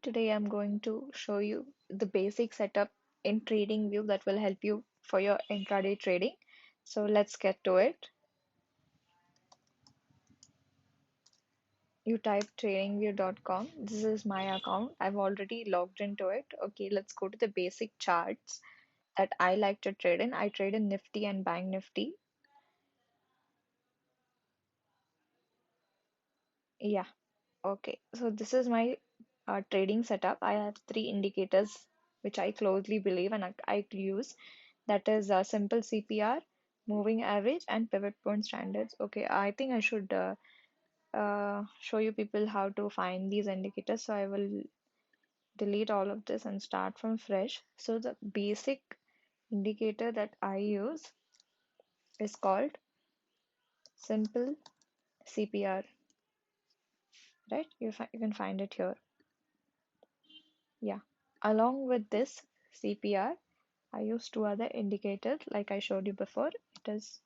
Today I'm going to show you the basic setup in TradingView that will help you for your intraday trading. So let's get to it. You type tradingview.com. This is my account. I've already logged into it. Okay, let's go to the basic charts that I like to trade in. I trade in Nifty and Bank Nifty. Yeah, okay. So this is my trading setup. I have three indicators which I closely believe and I use. That is simple CPR, moving average, and pivot point standards. Okay, I think I should show you people how to find these indicators. So I will delete all of this and start from fresh. So the basic indicator that I use is called simple CPR, right? You can find it here. Yeah. Along with this CPR, I use two other indicators like I showed you before. It is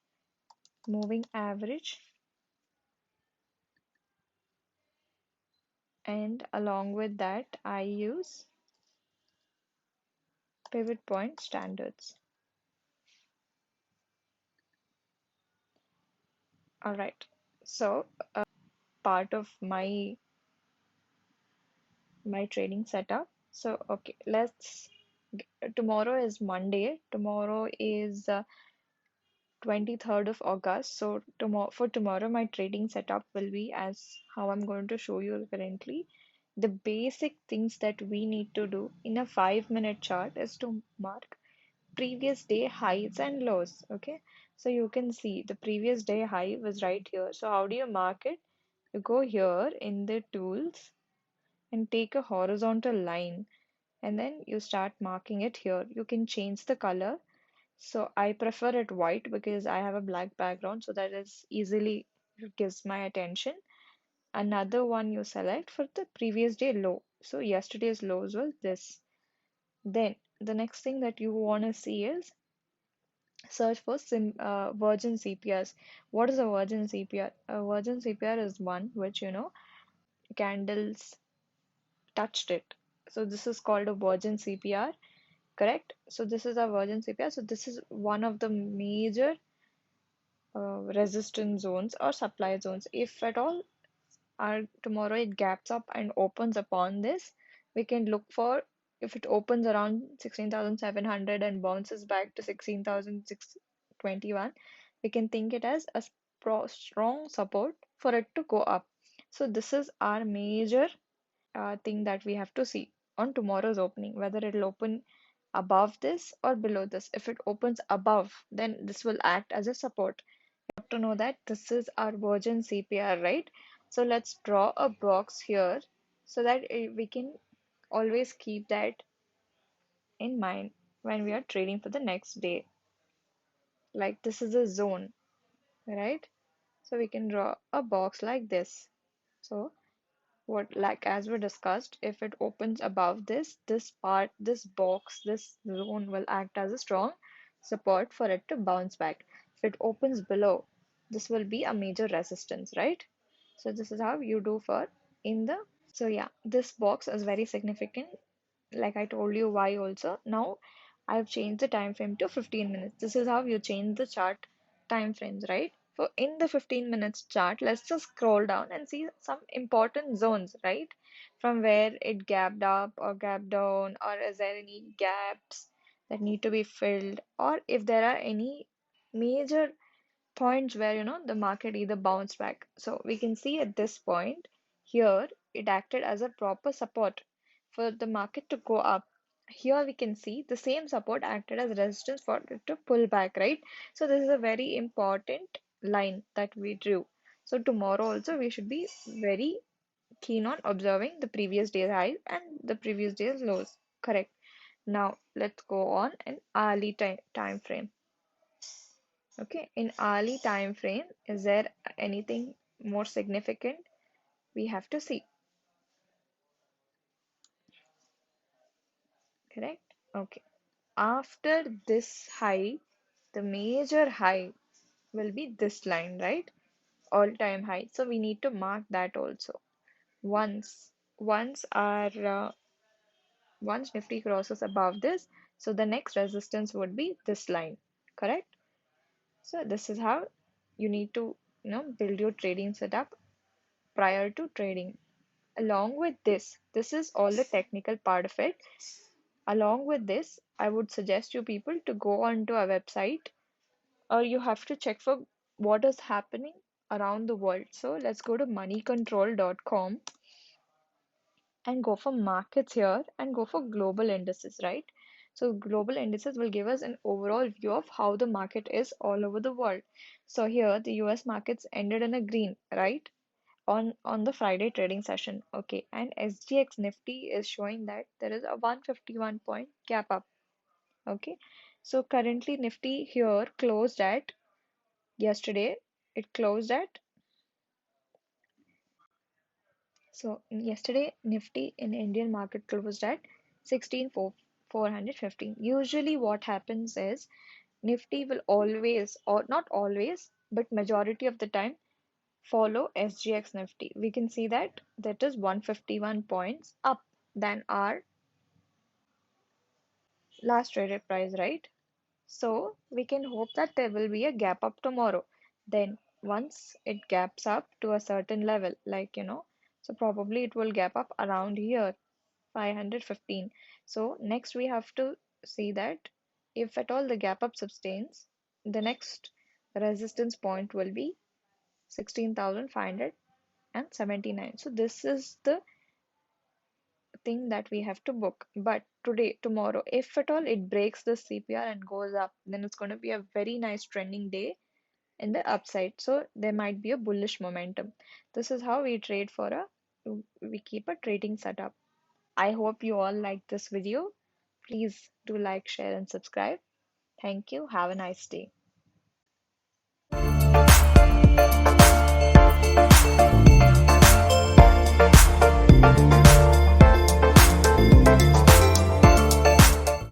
moving average, and along with that I use pivot point standards. All right. So part of my trading setup. So okay, tomorrow is Monday. Tomorrow is 23rd of August. So tomorrow my trading setup will be as how I'm going to show you currently. The basic things that we need to do in a 5-minute chart is to mark previous day highs and lows. Okay, so you can see the previous day high was right here. So how do you mark it? You go here in the tools and take a horizontal line, and then you start marking it here. You can change the color. So I prefer it white because I have a black background, so that is easily gives my attention. Another one you select for the previous day low. So yesterday's lows was this. Then the next thing that you want to see is search for virgin CPRs. What is a virgin CPR? A virgin CPR is one which, candles touched it. So this is called a virgin CPR, correct? So this is a virgin CPR. So this is one of the major resistance zones or supply zones. If at all tomorrow it gaps up and opens upon this, we can look for if it opens around 16,700 and bounces back to 16,621, we can think it as a strong support for it to go up. So this is our major thing that we have to see on tomorrow's opening, whether it'll open above this or below this. If it opens above, then this will act as a support. To know that this is our virgin CPR, right? So let's draw a box here so that we can always keep that in mind when we are trading for the next day. Like this is a zone, right? So we can draw a box like this. So what, like as we discussed, if it opens above this part, this box, this zone will act as a strong support for it to bounce back. If it opens below, this will be a major resistance, right? So this is how you do for in the so yeah, this box is very significant, like I told you why also. Now I've changed the time frame to 15 minutes. This is how you change the chart time frames, right? So in the 15 minutes chart, let's just scroll down and see some important zones, right? From where it gapped up or gapped down, or is there any gaps that need to be filled, or if there are any major points where the market either bounced back. So we can see at this point here it acted as a proper support for the market to go up. Here we can see the same support acted as resistance for it to pull back, right? So this is a very important line that we drew. So tomorrow also we should be very keen on observing the previous day's high and the previous day's lows. Correct. Now let's go on an hourly time frame. Okay, in hourly time frame, is there anything more significant we have to see? Correct? Okay. After this high, the major high will be this line, right? All-time high. So we need to mark that also. Once our Once Nifty crosses above this, so the next resistance would be this line, correct? So this is how you need to, build your trading setup prior to trading. Along with this is all the technical part of it. Along with this, I would suggest you people to go onto our website, or you have to check for what is happening around the world. So let's go to moneycontrol.com and go for markets here and go for global indices, right? So global indices will give us an overall view of how the market is all over the world. So here the US markets ended in a green, right? On the Friday trading session. Okay, and SGX Nifty is showing that there is a 151 point gap up. Okay, so currently Nifty here closed at yesterday. It closed at yesterday Nifty in Indian market closed at 16,415. Usually what happens is Nifty will always, or not always, but majority of the time follow SGX Nifty. We can see that that is 151 points up than our last traded price, right? So we can hope that there will be a gap up tomorrow. Then once it gaps up to a certain level, so probably it will gap up around here, 515. So next we have to see that if at all the gap up sustains, the next resistance point will be 16,579. So this is the thing that we have to book. But today, tomorrow, if at all it breaks the CPR and goes up, then it's going to be a very nice trending day in the upside. So there might be a bullish momentum. This is how we keep a trading setup. I hope you all like this video. Please do like, share, and subscribe. Thank you. Have a nice day.